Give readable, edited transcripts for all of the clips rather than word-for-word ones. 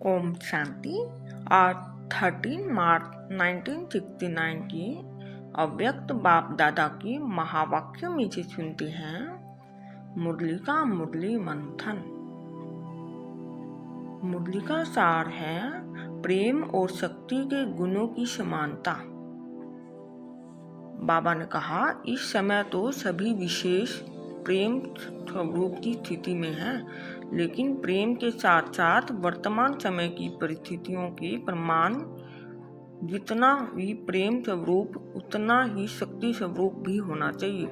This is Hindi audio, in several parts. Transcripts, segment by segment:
ओम शांति। आज 13 मार्च 1969 की अव्यक्त बाप दादा की महावाक्य में से सुनते हैं। मुरली का मुरली मंथन। मुरली का सार है प्रेम और शक्ति के गुणों की समानता। बाबा ने कहा, इस समय तो सभी विशेष प्रेम स्वरूप की स्थिति में है, लेकिन प्रेम के साथ साथ वर्तमान समय की परिस्थितियों के प्रमाण जितना भी प्रेम स्वरूप उतना ही शक्ति स्वरूप भी होना चाहिए।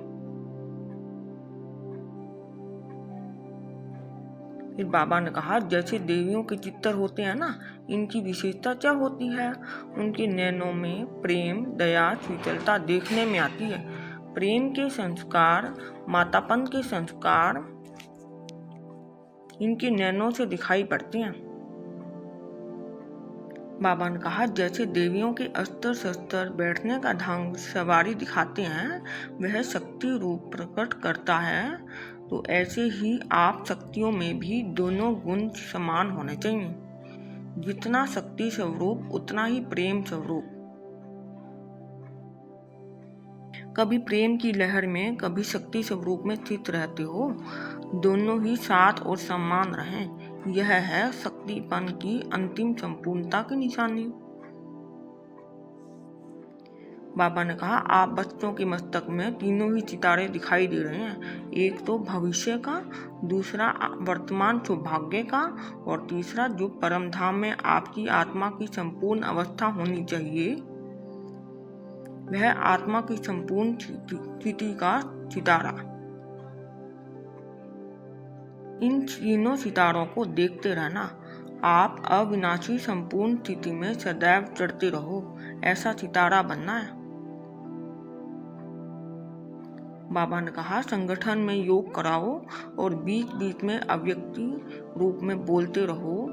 फिर बाबा ने कहा, जैसे देवियों के चित्र होते हैं ना, इनकी विशेषता क्या होती है? उनके नैनों में प्रेम, दया, शीतलता देखने में आती है। प्रेम के संस्कार, मातापन के संस्कार इनके नैनों से दिखाई पड़ते हैं। बाबा ने कहा, जैसे देवियों के अस्त्र शस्त्र बैठने का ढंग सवारी दिखाते हैं, वह शक्ति रूप प्रकट करता है, तो ऐसे ही आप शक्तियों में भी दोनों गुण समान होने चाहिए। जितना शक्ति स्वरूप उतना ही प्रेम स्वरूप। कभी प्रेम की लहर में, कभी शक्ति स्वरूप में स्थित रहते हो। दोनों ही साथ और समान रहें, यह है शक्तिपन की अंतिम संपूर्णता की निशानी। बाबा ने कहा, आप बच्चों के मस्तक में तीनों ही सितारे दिखाई दे रहे हैं। एक तो भविष्य का, दूसरा वर्तमान सौभाग्य का, और तीसरा जो परम धाम में आपकी आत्मा की संपूर्ण अवस्था होनी चाहिए, वह आत्मा की संपूर्ण स्थिति का सितारा। इन तीनों सितारों को देखते रहना। आप अविनाशी संपूर्ण स्थिति में सदैव चढ़ते रहो, ऐसा सितारा बनना है। बाबा ने कहा, संगठन में योग कराओ और बीच बीच में अव्यक्ति रूप में बोलते रहो।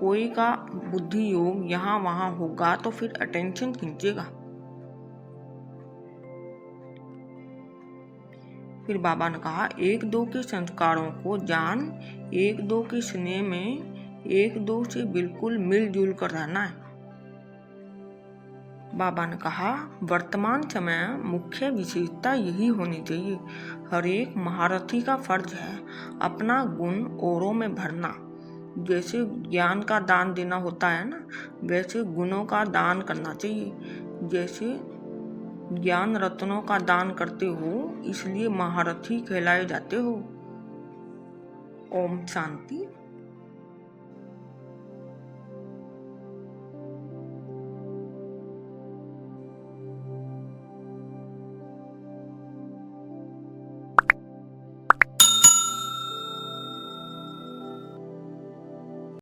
कोई का बुद्धि योग यहाँ वहाँ होगा तो फिर अटेंशन खींचेगा। फिर बाबा ने कहा, एक दो के संस्कारों को जान, एक दो के स्नेह में एक दो से बिल्कुल मिलजुल कर रहना है। बाबा ने कहा, वर्तमान समय मुख्य विशेषता यही होनी चाहिए। हर एक महारथी का फर्ज है अपना गुण औरों में भरना। जैसे ज्ञान का दान देना होता है ना, वैसे गुणों का दान करना चाहिए। जैसे ज्ञान रत्नों का दान करते हो, इसलिए महारथी कहलाए जाते हो। ओम शांति।